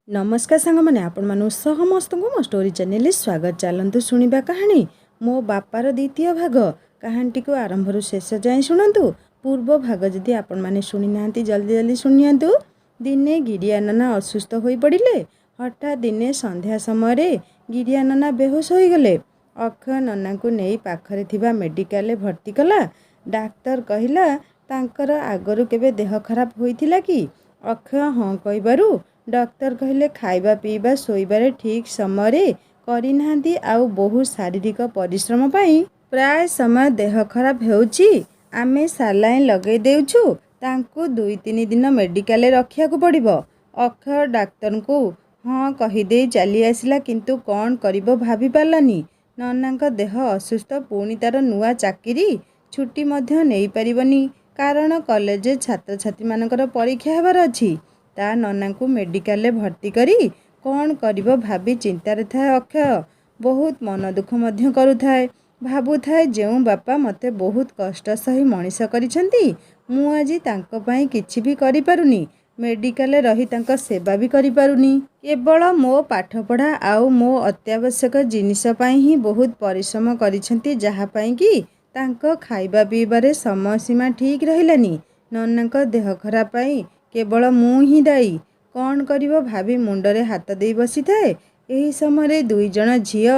नमस्कार सांग मैंने आपण मानु समस्त को मो स्टोरी चैनल स्वागत। चलतु शुणा कहानी मो बापार द्वितीय भाग। कहानी को आरंभ शेष जाए शुणु। पूर्व भाग जदि आपण मैंने शुणी ना जल्दी जल्दी शुणु। दिने गिरिया नाना असुस्थ हो पड़े। हठात दिने संध्या समय गिरिया नाना बेहोश हो गले। अक्षय नना को नहीं पाखरे थिबा मेडिकल भर्ती कला। डाक्तर कहला तांकर आगरु केबे देह खराब होइथिला कि? अक्षय हाँ कहबारु डॉक्टर कहले खाइबा पीबा शोइबारे ठीक समय करिनाहांती आउ बहुत शारीरिक परिश्रम पाई प्राय समय देह खराब होउची। आमे सालाइन लगे देउछु। तांको 2-3 दिन मेडिकल रखिया को पड़िबो। अक्षय डाक्टर को हाँ कहीदे चली आसिला किंतु कौन करिबो भाभी पारलानी। ननांक देह असुस्थ पुणी तार नुआ चाकिरी छुट्टी मध्य नहीं पारिबनी कारण कॉलेज छात्र छात्री मानकर परीक्षा हेबार अछि। ता नना को मेडिकल भर्ती करी कौन करिबो भाभी चिंतार थाए। अक्षय बहुत मन दुख मध्य करुथाए। भाबुथाए जेउ बापा मते बहुत कष्ट सही मनीष करिसेंती मु आजी तांको पई किछि भी करि पारुनी। मेडिकल रही तांको सेवा भी करि पारुनी। केवल मो पाठ पढ़ा आउ मो अत्यावश्यक जिनिस पई ही बहुत परिश्रम करिसेंती जहा पई कि तांको खाइबा पीबारे समय सीमा ठीक रहिलानी। ननांको देह खराब पई केवल मु ही दायी। कौन करिबो भाभी मुंडरे हाथ दे बसी थाए। एही समय 2 जण झियो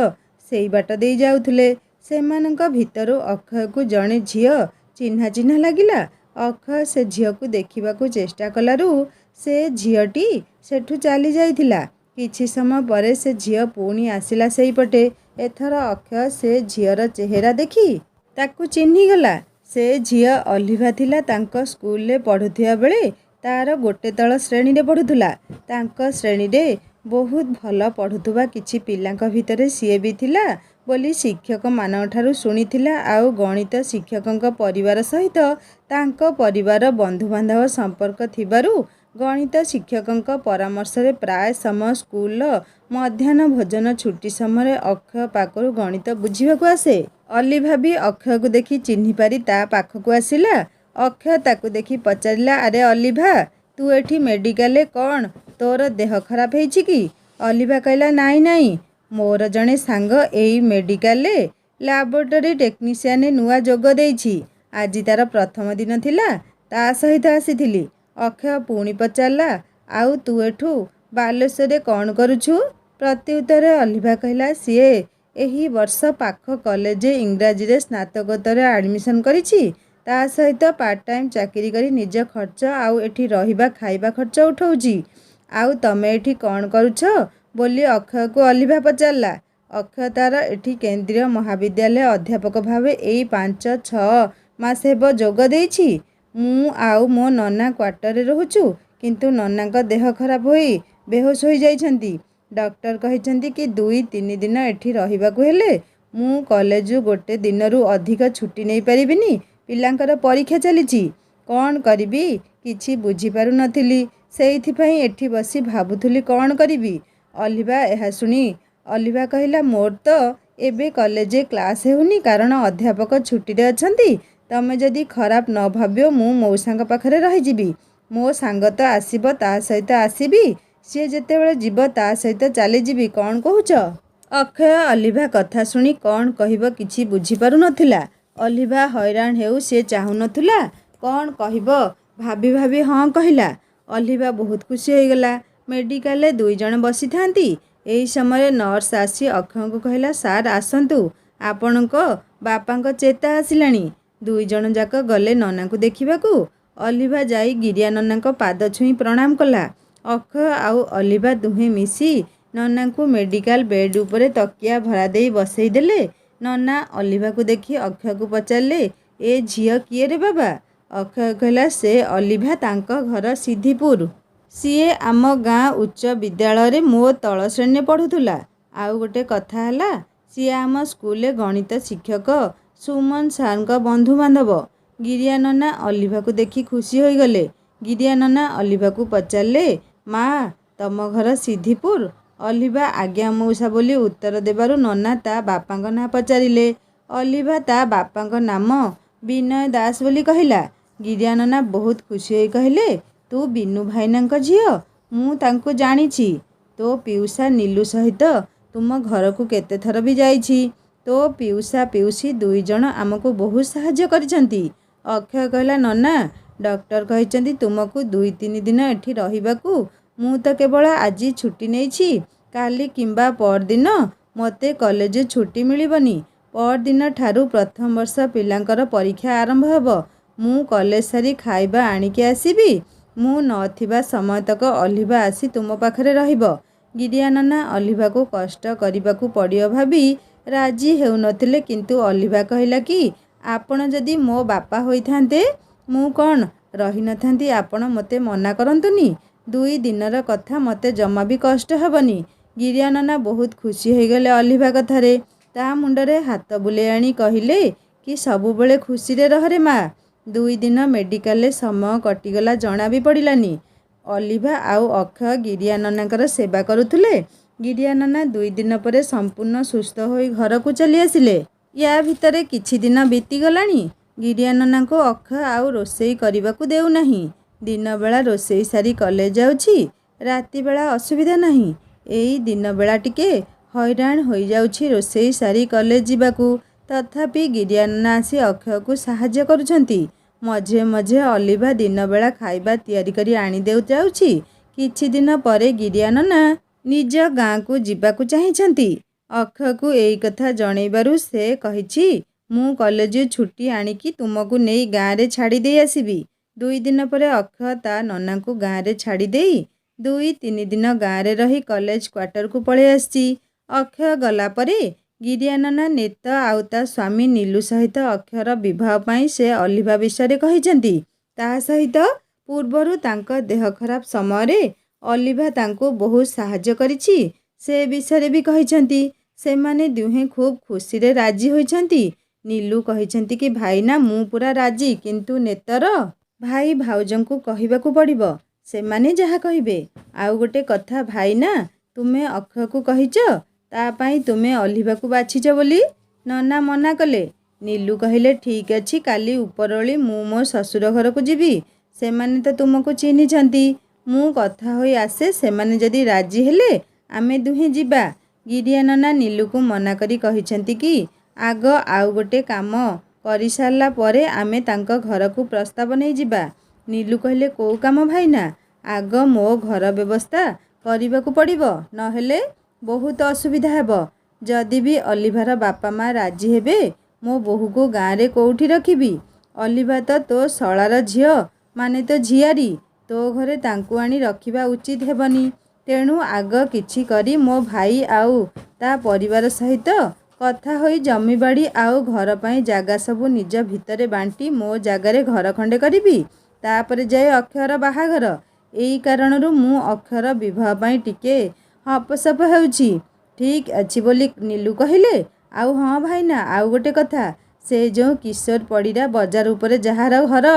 सेई बाट दे जाउथले। सेमानंक भितरु अक्षय को जणे झियो चिन्हा चिन्हा लागिला। अक्षय से झियो को देखिबा को चेष्टा कलारु से झियोटी सेठु चली जाइथिला। किछि समय परे से झियो पुणी आसिला सेई पटे। एथर अक्षय से झियोर चेहरा देखी ताकू चिन्ही गला। से झियो अलिभा थिला तांको स्कूल ले पढुथिया बेले तार गोटे तल श्रेणी रे पढुथुला। तांको श्रेणी रे बहुत भल पढुथुबा किछि पिलांक भितरे सीए भी थिला बोली शिक्षक मानक ठारू सुनिथिला। आउ गणित शिक्षकंक परिवार सहित तांको परिवार बंधु बांधव संपर्क थिबारु गणित शिक्षकंक परामर्श रे प्राय समय स्कूल मध्याह्न भोजन छुट्टी समय अक्षय पाखरु गणित बुझिबाकू आसे। अलिभा भी अक्षय को देखि चिन्ही पारी ता पाखकू आसिला। अक्षय ताकू देखि पचारिला अरे अलिभा तू एठी मेडिकल कौन तोर देह खराब हेछि कि? अलिभा कहला नाई नाई मोर जणे सांग एई मेडिकल लैबोरेटरी टेक्नीशियन नुआ जोग देइछि। आज तार प्रथम दिन थिला ता सहित आसीथिली। अक्षय पुणी पचारला आउ तू एठू बालेश्वर कौन करुछु? प्रत्युत्तर अलिभा कहला सीए एही वर्ष पाख कॉलेज इंग्राजी रे स्नातकोत्तर एडमिशन करिछि। ता सहित पार्ट टाइम चाकरी करी निज खर्च आउ एठी रहिबा खाइबा खर्च उठाउछि। आउ तमे एठी कौन करुछ बोली अक्षय को अलिभा पचारला। अक्षय तार एठी केंद्रीय महाविद्यालय अध्यापक भावे एई 5-6 मास हेब जोग देइछि। मु आउ मो नना क्वार्टर रे रहुछु किंतु ननांक देह खराब होई बेहोश होई जाइछंती। डॉक्टर कहिछंती कि 2-3 दिन एठी रहिबाकू हेले मु कॉलेज गोटे दिनरु अधिक छुट्टी नहीं पारिबिनी। पिलांकर परीक्षा चलीछि कौन करिबी किछि बुझी पारु नथिली। सेइथिपई एठी बसी भाबुथुली कौन करिबी। अलिभा एहा सुनी अलिभा कहला मोर तो एबे कॉलेज क्लास हेउनी कारण अध्यापक छुट्टी रे अछंती। तमे जदि खराब न भाबियो मु मौसांग पाखरे रहि जिबी। मो सांग तो आसीबो ता सहित आसीबी से जेतेबेले जीव ता सहित चली जिबी कौन कहूच? अक्षय अलिभा कथा सुनी कौन कहिबो किछि बुझी पारु नथिला। अलिभा हैरान हेउ से चाहू नथिला कौन कहिबो भाभी भाभी हाँ कहला। अलिभा बहुत खुशी हो गला। मेडिकल 2 जण बसी थांती। एही समय नर्स आसी अक्षय को कहला सार आसंतु आपणको बापांको चेता आसिलानी। 2 जण जाक गले नना को देखिबाकू। अलिभा जाई गिरिया नना को पाद छुई प्रणाम कला। अक्षय आउ अलिभा दुहे मिसी नना को मेडिकल बेड उपरे तकिया भरा देई बसई देले। नना अलिभा को देखी अक्षय को पचारले ए झियो किए रे बाबा? अक्षय कहला से अलिभा तांको घर सिद्धिपुर। सीए आम गाँ उच्च विद्यालय रे मो तल श्रेणी पढ़ुथुला। आउ गोटे कथा हला सीए आम स्कूल गणित शिक्षक सुमन सार बंधु बांधव। गिरिया नना अलिभा को देखी खुशी हो गले। गिरिया नना अलिभा को पचारले माँ तम घर सिद्धिपुर? अलिभा आज्ञा मौसा बोली उत्तर देबारु नना ता बापांको ना पचारिले। अलिभा ता बापांको नाम विनय दास बोली कहला। गिरिया नना बहुत खुशी होई कहले तू बिनु भाईनांको झियो? मु तांको जानिछि। ତୋ ପିଉସା ନିଲୁ ସହିତ ତୁମ ଘରକୁ କେତେଥର ବି ଯାଇଛି। ତୋ ପିଉସା ପିଉସୀ 2 ଜଣ ଆମକୁ ବହୁତ ସାହାଯ୍ୟ କରିଛନ୍ତି। ଅକ୍ଷୟ କହିଲା, ନନା, ଡକ୍ଟର କହିଛନ୍ତି ତୁମକୁ 2-3 ଦିନ ଏଠି ରହିବାକୁ। ମୁଁ ତ କେବଳ ଆଜି ଛୁଟି ନେଇଛି। କାଲି କିମ୍ବା ପରଦିନ ମୋତେ କଲେଜ ଛୁଟି ମିଳିବନି। ପରଦିନ ଠାରୁ ପ୍ରଥମ ବର୍ଷ ପିଲାଙ୍କର ପରୀକ୍ଷା ଆରମ୍ଭ ହେବ। ମୁଁ କଲେଜ ସାରି ଖାଇବା ଆଣିକି ଆସିବି। ମୁଁ ନଥିବା ସମୟତକ ଅଲିଭା ଆସି ତୁମ ପାଖରେ ରହିବ। ଗିରିଆ ନନା ଅଲିଭାକୁ କଷ୍ଟ କରିବାକୁ ପଡ଼ିବ ଭାବି ରାଜି ହେଉନଥିଲେ, କିନ୍ତୁ ଅଲିଭା କହିଲା କି ଆପଣ ଯଦି ମୋ ବାପା ହୋଇଥାନ୍ତେ ମୁଁ କ'ଣ ରହିନଥାନ୍ତି? ଆପଣ ମୋତେ ମନା କରନ୍ତୁନି। 2 ଦିନର କଥା, ମୋତେ ଜମା ବି କଷ୍ଟ ହେବନି। ଗିରିଆ ନନା ବହୁତ ଖୁସି ହୋଇଗଲେ ଅଲିଭା କଥାରେ। ତା ମୁଣ୍ଡରେ ହାତ ବୁଲେଇ ଆଣି କହିଲେ କି ସବୁବେଳେ ଖୁସିରେ ରହରେ ମା। 2 ଦିନ ମେଡ଼ିକାଲରେ ସମୟ କଟିଗଲା ଜଣା ବି ପଡ଼ିଲାନି। ଅଲିଭା ଆଉ ଅକ୍ଷୟ ଗିରିଆ ନନାଙ୍କର ସେବା କରୁଥିଲେ। ଗିରିଆ ନନା 2 ଦିନ ପରେ ସମ୍ପୂର୍ଣ୍ଣ ସୁସ୍ଥ ହୋଇ ଘରକୁ ଚାଲି ଆସିଲେ। ୟା ଭିତରେ କିଛି ଦିନ ବିତିଗଲାଣି। ଗିରିଆ ନନାଙ୍କୁ ଅକ୍ଷୟ ଆଉ ରୋଷେଇ କରିବାକୁ ଦେଉନାହିଁ। ଦିନବେଳା ରୋଷେଇ ସାରି କଲେଜ ଯାଉଛି। ରାତିବେଳା ଅସୁବିଧା ନାହିଁ। ଏଇ ଦିନବେଳା ଟିକେ ହଇରାଣ ହୋଇଯାଉଛି ରୋଷେଇ ସାରି କଲେଜ ଯିବାକୁ। ତଥାପି ଗିରିଆ ନନା ଆସି ଅକ୍ଷୟକୁ ସାହାଯ୍ୟ କରୁଛନ୍ତି। ମଝିରେ ମଝିରେ ଅଲିଭା ଦିନବେଳା ଖାଇବା ତିଆରି କରି ଆଣି ଯାଉଛି। କିଛି ଦିନ ପରେ ଗିରିଆ ନନା ନିଜ ଗାଁକୁ ଯିବାକୁ ଚାହିଁଛନ୍ତି। ଅକ୍ଷୟକୁ ଏଇ କଥା ଜଣେଇବାରୁ ସେ କହିଛି, ମୁଁ କଲେଜ ଛୁଟି ଆଣିକି ତୁମକୁ ନେଇ ଗାଁରେ ଛାଡ଼ି ଦେଇ ଆସିବି। 2 ଦିନ ପରେ ଅକ୍ଷୟ ତା ନନାଙ୍କୁ ଗାଁରେ ଛାଡ଼ି ଦେଇ 2-3 ଦିନ ଗାଁରେ ରହି କଲେଜ କ୍ୱାର୍ଟରକୁ ପଳେଇ ଆସିଛି। ଅକ୍ଷୟ ଗଲା ପରେ ଗିରିଆ ନନା ନେତ ଆଉ ତା ସ୍ୱାମୀ ନିଲୁ ସହିତ ଅକ୍ଷୟର ବିବାହ ପାଇଁ ସେ ଅଲିଭା ବିଷୟରେ କହିଛନ୍ତି। ତା ସହିତ ପୂର୍ବରୁ ତାଙ୍କ ଦେହ ଖରାପ ସମୟରେ ଅଲିଭା ତାଙ୍କୁ ବହୁତ ସାହାଯ୍ୟ କରିଛି ସେ ବିଷୟରେ ବି କହିଛନ୍ତି। ସେମାନେ ଦୁହେଁ ଖୁବ୍ ଖୁସିରେ ରାଜି ହୋଇଛନ୍ତି। ନିଲୁ କହିଛନ୍ତି କି ଭାଇନା, ମୁଁ ପୁରା ରାଜି, କିନ୍ତୁ ନେତର ଭାଇ ଭାଉଜଙ୍କୁ କହିବାକୁ ପଡ଼ିବ। ସେମାନେ ଯାହା କହିବେ। ଆଉ ଗୋଟେ କଥା ଭାଇନା, ତୁମେ ଅକ୍ଷୟକୁ କହିଛ ତା ପାଇଁ ତୁମେ ଅଲିଭାକୁ ବାଛିଛ ବୋଲି? ନନା ମନା କଲେ। ନିଲୁ କହିଲେ, ଠିକ୍ ଅଛି, କାଲି ଉପରଓଳି ମୁଁ ମୋ ଶ୍ୱଶୁର ଘରକୁ ଯିବି। ସେମାନେ ତ ତୁମକୁ ଚିହ୍ନିଛନ୍ତି। ମୁଁ କଥା ହୋଇ ଆସେ, ସେମାନେ ଯଦି ରାଜି ହେଲେ ଆମେ ଦୁହେଁ ଯିବା। ଗିରିଆ ନନା ନିଲୁକୁ ମନା କରି କହିଛନ୍ତି କି ଆଗ ଆଉ ଗୋଟେ କାମ କରିସାରିଲା ପରେ ଆମେ ତାଙ୍କ ଘରକୁ ପ୍ରସ୍ତାବ ନେଇଯିବା। ନିଲୁ କହିଲେ, କୋଉ କାମ ଭାଇନା? ଆଗ ମୋ ଘର ବ୍ୟବସ୍ଥା କରିବାକୁ ପଡ଼ିବ, ନହେଲେ ବହୁତ ଅସୁବିଧା ହେବ। ଯଦି ବି ଅଲିଭାର ବାପା ମା ରାଜି ହେବେ, ମୋ ବୋହୂକୁ ଗାଁରେ କୋଉଠି ରଖିବି? ଅଲିଭା ତ ତୋ ଶଳାର ଝିଅ, ମାନେ ତ ଝିଆରୀ। ତୋ ଘରେ ତାଙ୍କୁ ଆଣି ରଖିବା ଉଚିତ ହେବନି। ତେଣୁ ଆଗ କିଛି କରି ମୋ ଭାଇ ଆଉ ତା ପରିବାର ସହିତ କଥା ହୋଇ ଜମିବାଡ଼ି ଆଉ ଘର ପାଇଁ ଜାଗା ସବୁ ନିଜ ଭିତରେ ବାଣ୍ଟି ମୋ ଜାଗାରେ ଘର ଖଣ୍ଡେ କରିବି। ତାପରେ ଯାଇ ଅକ୍ଷୟର ବାହାଘର। ଏଇ କାରଣରୁ ମୁଁ ଅକ୍ଷୟର ବିବାହ ପାଇଁ ଟିକେ ହପସପ ହେଉଛି। ଠିକ୍ ଅଛି ବୋଲି ନିଲୁ କହିଲେ। ଆଉ ହଁ ଭାଇନା, ଆଉ ଗୋଟେ କଥା, ସେ ଯେଉଁ କିଶୋର ପରିଡ଼ା ବଜାର ଉପରେ ଯାହାର ଘର,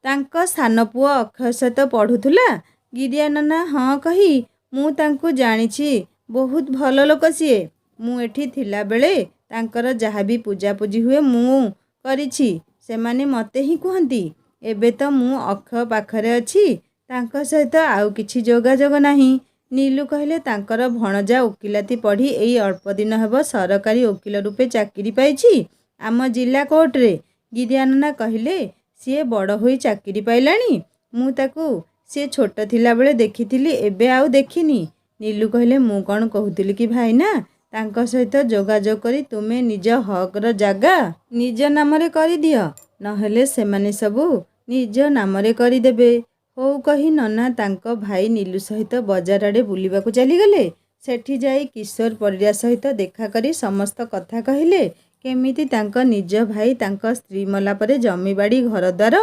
ତାଙ୍କ ସାନ ପୁଅ ଅକ୍ଷୟ ସହିତ ପଢ଼ୁଥିଲା। ଗିରିଆ ନନା ହଁ କହି, ମୁଁ ତାଙ୍କୁ ଜାଣିଛି, ବହୁତ ଭଲ ଲୋକ ସିଏ। ମୁଁ ଏଠି ଥିଲାବେଳେ ତାଙ୍କର ଯାହା ବି ପୂଜାପୂଜି ହୁଏ ମୁଁ କରିଛି। ସେମାନେ ମୋତେ ହିଁ କୁହନ୍ତି। ଏବେ ତ ମୁଁ ଅକ୍ଷୟ ପାଖରେ ଅଛି, ତାଙ୍କ ସହିତ ଆଉ କିଛି ଯୋଗାଯୋଗ ନାହିଁ। ନିଲୁ କହିଲେ, ତାଙ୍କର ଭଣଜା ଓକିଲାତି ପଢ଼ି ଏଇ ଅଳ୍ପ ଦିନ ହେବ ସରକାରୀ ଓକିଲ ରୂପେ ଚାକିରି ପାଇଛି ଆମ ଜିଲ୍ଲା କୋର୍ଟରେ। ଗିରିଆ ନନା କହିଲେ, ସିଏ ବଡ଼ ହୋଇ ଚାକିରି ପାଇଲାଣି? ମୁଁ ତାକୁ ସିଏ ଛୋଟ ଥିଲାବେଳେ ଦେଖିଥିଲି, ଏବେ ଆଉ ଦେଖିନି। ନିଲୁ କହିଲେ, ମୁଁ କ'ଣ କହୁଥିଲି କି ଭାଇନା, ତାଙ୍କ ସହିତ ଯୋଗାଯୋଗ କରି ତୁମେ ନିଜ ହକର ଜାଗା ନିଜ ନାମରେ କରିଦିଅ, ନହେଲେ ସେମାନେ ସବୁ ନିଜ ନାମରେ କରିଦେବେ। ହଉ କହି ନନା ତାଙ୍କ ଭାଇ ନିଲୁ ସହିତ ବଜାର ଆଡ଼େ ବୁଲିବାକୁ ଚାଲିଗଲେ। ସେଠି ଯାଇ କିଶୋର ପରିଡ଼ା ସହିତ ଦେଖା କରି ସମସ୍ତ କଥା କହିଲେ। କେମିତି ତାଙ୍କ ନିଜ ଭାଇ ତାଙ୍କ ସ୍ତ୍ରୀ ମଲା ପରେ ଜମିବାଡ଼ି ଘରଦ୍ୱାର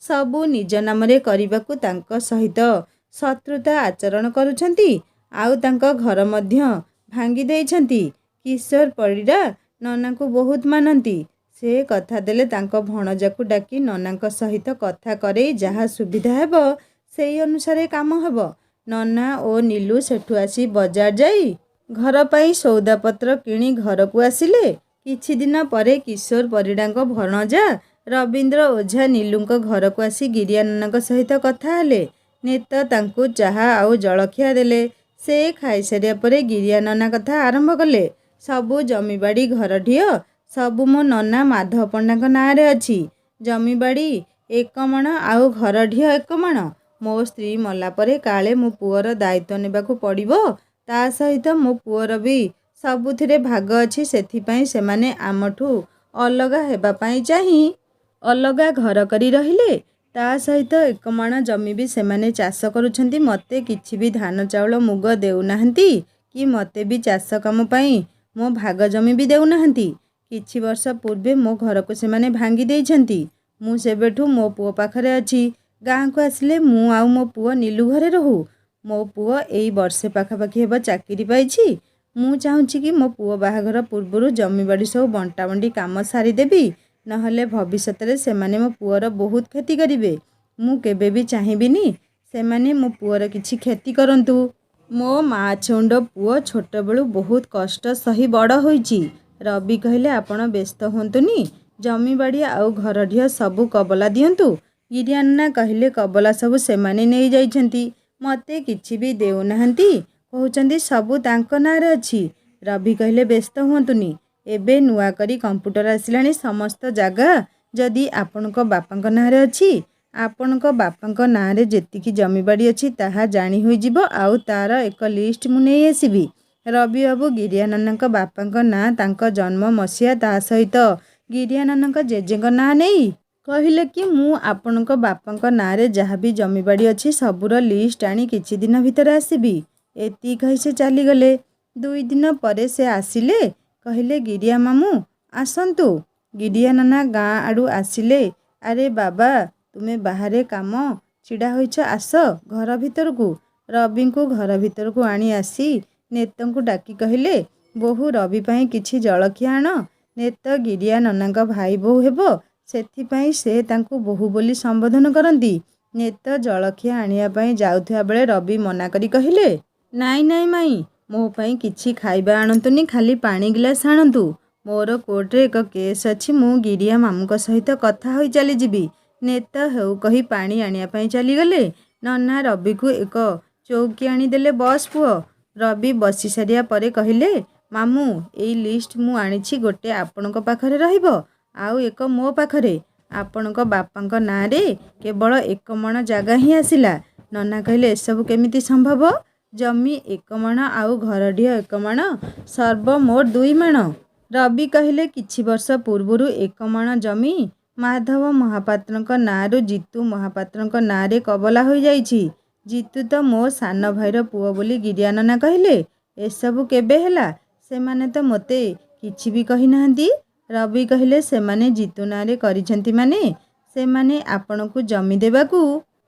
ସବୁ ନିଜ ନାମରେ କରିବାକୁ ତାଙ୍କ ସହିତ ଶତ୍ରୁତା ଆଚରଣ କରୁଛନ୍ତି, ଆଉ ତାଙ୍କ ଘର ମଧ୍ୟ ଭାଙ୍ଗି ଦେଇଛନ୍ତି। କିଶୋର ପରିଡ଼ା ନନାଙ୍କୁ ବହୁତ ମାନନ୍ତି। ସେ କଥା ଦେଲେ ତାଙ୍କ ଭଣଜାକୁ ଡାକି ନନାଙ୍କ ସହିତ କଥା କରେଇ ଯାହା ସୁବିଧା ହେବ ସେଇ ଅନୁସାରେ କାମ ହେବ। ନନା ଓ ନିଲୁ ସେଠୁ ଆସି ବଜାର ଯାଇ ଘର ପାଇଁ ସଉଦାପତ୍ର କିଣି ଘରକୁ ଆସିଲେ। କିଛି ଦିନ ପରେ କିଶୋର ପରିଡ଼ାଙ୍କ ଭଣଜା ରବୀନ୍ଦ୍ର ଓଝା ନିଲୁଙ୍କ ଘରକୁ ଆସି ଗିରିଆ ନନାଙ୍କ ସହିତ କଥା ହେଲେ। ନେତ ତାଙ୍କୁ ଚାହା ଆଉ ଜଳଖିଆ ଦେଲେ। ସେ ଖାଇସାରିବା ପରେ ଗିରିଆ ନନା କଥା ଆରମ୍ଭ କଲେ। ସବୁ ଜମିବାଡ଼ି ଘରଢିଅ ସବୁ ମୋ ନନା ମାଧବ ପଣ୍ଡାଙ୍କ ନାଁରେ ଅଛି। ଜମିବାଡ଼ି ଏକମାଣ ଆଉ ଘରଢିଅ ଏକମାଣ। ମୋ ସ୍ତ୍ରୀ ମଲା ପରେ କାଳେ ମୋ ପୁଅର ଦାୟିତ୍ୱ ନେବାକୁ ପଡ଼ିବ। ତା ସହିତ ମୋ ପୁଅର ବି ସବୁଥିରେ ଭାଗ ଅଛି। ସେଥିପାଇଁ ସେମାନେ ଆମଠୁ ଅଲଗା ହେବା ପାଇଁ ଚାହିଁ ଅଲଗା ଘର କରି ରହିଲେ। ତା ସହିତ ଏକମାଣ ଜମି ବି ସେମାନେ ଚାଷ କରୁଛନ୍ତି। ମୋତେ କିଛି ବି ଧାନ ଚାଉଳ ମୁଗ ଦେଉନାହାନ୍ତି କି ମୋତେ ବି ଚାଷ କାମ ପାଇଁ ମୋ ଭାଗ ଜମି ବି ଦେଉନାହାନ୍ତି। କିଛି ବର୍ଷ ପୂର୍ବେ ମୋ ଘରକୁ ସେମାନେ ଭାଙ୍ଗି ଦେଇଛନ୍ତି। ମୁଁ ସେବେଠୁ ମୋ ପୁଅ ପାଖରେ ଅଛି। ଗାଁକୁ ଆସିଲେ ମୁଁ ଆଉ ମୋ ପୁଅ ନିଲୁ ଘରେ ରହୁ। ମୋ ପୁଅ ଏଇ ବର୍ଷେ ପାଖାପାଖି ହେବ ଚାକିରି ପାଇଛି। ମୁଁ ଚାହୁଁଛି କି ମୋ ପୁଅ ବାହାଘର ପୂର୍ବରୁ ଜମିବାଡ଼ି ସବୁ ବଣ୍ଟାବଣ୍ଟି କାମ ସାରିଦେବି। ନହେଲେ ଭବିଷ୍ୟତରେ ସେମାନେ ମୋ ପୁଅର ବହୁତ କ୍ଷତି କରିବେ। ମୁଁ କେବେ ବି ଚାହିଁବିନି ସେମାନେ ମୋ ପୁଅର କିଛି କ୍ଷତି କରନ୍ତୁ। ମୋ ମା ଛେଉଣ୍ଡ ପୁଅ ଛୋଟବେଳୁ ବହୁତ କଷ୍ଟ ସହି ବଡ଼ ହୋଇଛି। ରବି କହିଲେ ଆପଣ ବ୍ୟସ୍ତ ହୁଅନ୍ତୁନି। ଜମିବାଡ଼ି ଆଉ ଘରଢିଅ ସବୁ କବଲା ଦିଅନ୍ତୁ। ଗିରିଆ ନନା କହିଲେ କବଲା ସବୁ ସେମାନେ ନେଇଯାଇଛନ୍ତି। ମୋତେ କିଛି ବି ଦେଉନାହାନ୍ତି। କହୁଛନ୍ତି ସବୁ ତାଙ୍କ ନାଁରେ ଅଛି। ରବି କହିଲେ ବ୍ୟସ୍ତ ହୁଅନ୍ତୁନି। ଏବେ ନୂଆ କରି କମ୍ପ୍ୟୁଟର ଆସିଲାଣି। ସମସ୍ତ ଜାଗା ଯଦି ଆପଣଙ୍କ ବାପାଙ୍କ ନାଁରେ ଅଛି ଆପଣଙ୍କ ବାପାଙ୍କ ନାଁରେ ଯେତିକି ଜମିବାଡ଼ି ଅଛି ତାହା ଜାଣି ହୋଇଯିବ। ଆଉ ତାର ଏକ ଲିଷ୍ଟ ମୁଁ ନେଇ ଆସିବି। ରବି ବାବୁ ଗିରିଆ ନନାଙ୍କ ବାପାଙ୍କ ନାଁ ତାଙ୍କ ଜନ୍ମ ମସିହା ତା ସହିତ ଗିରିଆ ନନାଙ୍କ ଜେଜେଙ୍କ ନାଁ ନେଇ କହିଲେ କି ମୁଁ ଆପଣଙ୍କ ବାପାଙ୍କ ନାଁରେ ଯାହା ବି ଜମିବାଡ଼ି ଅଛି ସବୁର ଲିଷ୍ଟ ଆଣି କିଛି ଦିନ ଭିତରେ ଆସିବି। ଏତିକି କହି ସେ ଚାଲିଗଲେ। 2 ଦିନ ପରେ ସେ ଆସିଲେ। କହିଲେ ଗିରିଆ ମାମୁଁ ଆସନ୍ତୁ। ଗିରିଆ ନନା ଗାଁ ଆଡ଼ୁ ଆସିଲେ। ଆରେ ବାବା ତୁମେ ବାହାରେ କାମ ଛିଡ଼ା ହୋଇଛ, ଆସ ଘର ଭିତରକୁ। ରବିଙ୍କୁ ଘର ଭିତରକୁ ଆଣି ଆସି ନେତଙ୍କୁ ଡାକି କହିଲେ ବୋହୂ ରବି ପାଇଁ କିଛି ଜଳଖିଆ ଆଣ। ନେତ ଗିରିଆ ନନାଙ୍କ ଭାଇ ବୋହୂ ହେବ, ସେଥିପାଇଁ ସେ ତାଙ୍କୁ ବୋହୂ ବୋଲି ସମ୍ବୋଧନ କରନ୍ତି। ନେତ ଜଳଖିଆ ଆଣିବା ପାଇଁ ଯାଉଥିବା ବେଳେ ରବି ମନା କରି କହିଲେ ନାଇଁ ନାଇଁ ମାଇଁ, ମୋ ପାଇଁ କିଛି ଖାଇବା ଆଣନ୍ତୁନି, ଖାଲି ପାଣି ଗ୍ଲାସ୍ ଆଣନ୍ତୁ। ମୋର କୋର୍ଟରେ ଏକ କେସ୍ ଅଛି। ମୁଁ ଗିରିଆ ମାମୁଁଙ୍କ ସହିତ କଥା ହୋଇ ଚାଲିଯିବି। ନେତ ହେଉ କହି ପାଣି ଆଣିବା ପାଇଁ ଚାଲିଗଲେ। ନନା ରବିକୁ ଏକ ଚୌକି ଆଣିଦେଲେ। ବସ୍ ପୁଅ। ରବି ବସି ସାରିବା ପରେ କହିଲେ ମାମୁଁ ଏଇ ଲିଷ୍ଟ ମୁଁ ଆଣିଛି, ଗୋଟେ ଆପଣଙ୍କ ପାଖରେ ରହିବ ଆଉ ଏକ ମୋ ପାଖରେ। ଆପଣଙ୍କ ବାପାଙ୍କ ନାଁରେ କେବଳ 1 ମାଣ ଜାଗା ହିଁ ଆସିଲା। ନନା କହିଲେ ଏସବୁ କେମିତି ସମ୍ଭବ? ଜମି 1 ମାଣ ଆଉ ଘରଢିଅ 1 ମାଣ, ସର୍ବମୋଟ 2 ମାଣ। ରବି କହିଲେ କିଛି ବର୍ଷ ପୂର୍ବରୁ 1 ମାଣ ଜମି ମାଧବ ମହାପାତ୍ରଙ୍କ ନାଁରୁ ଜିତୁ ମହାପାତ୍ରଙ୍କ ନାଁରେ କବଲା ହୋଇଯାଇଛି। ଜିତୁ ତ ମୋ ସାନ ଭାଇର ପୁଅ ବୋଲି ଗିରିଆ ନନା କହିଲେ। ଏସବୁ କେବେ ହେଲା? ସେମାନେ ତ ମୋତେ କିଛି ବି କହିନାହାନ୍ତି। ରବି କହିଲେ ସେମାନେ ଜିତୁ ନାଁରେ କରିଛନ୍ତି ମାନେ ସେମାନେ ଆପଣଙ୍କୁ ଜମି ଦେବାକୁ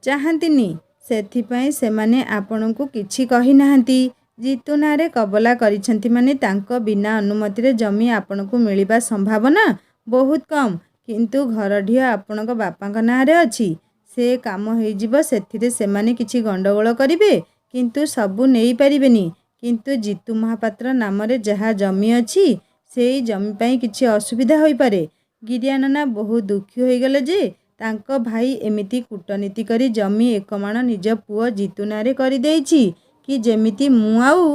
ଚାହାନ୍ତିନି। ସେଥିପାଇଁ ସେମାନେ ଆପଣଙ୍କୁ କିଛି କହିନାହାନ୍ତି। ଜିତୁ ନାଁରେ କବଲା କରିଛନ୍ତି ମାନେ ତାଙ୍କ ବିନା ଅନୁମତିରେ ଜମି ଆପଣଙ୍କୁ ମିଳିବା ସମ୍ଭାବନା ବହୁତ କମ୍। କିନ୍ତୁ ଘରଢିଅ ଆପଣଙ୍କ ବାପାଙ୍କ ନାଁରେ ଅଛି। ସେ କାମ ହେଇଯିବ। ସେଥିରେ ସେମାନେ କିଛି ଗଣ୍ଡଗୋଳ କରିବେ କିନ୍ତୁ ସବୁ ନେଇପାରିବେନି। କିନ୍ତୁ ଜିତୁ ମହାପାତ୍ର ନାମରେ ଯାହା ଜମି ଅଛି ସେଇ ଜମି ପାଇଁ କିଛି ଅସୁବିଧା ହୋଇପାରେ। ଗିରିଆ ନନା ବହୁତ ଦୁଃଖୀ ହୋଇଗଲେ ଯେ ତାଙ୍କ ଭାଇ ଏମିତି କୂଟନୀତି କରି ଜମି 1 ମାଣ ନିଜ ପୁଅ ଜିତୁ ନାଁରେ କରିଦେଇଛି କି ଯେମିତି ମୁଁ ଆଉ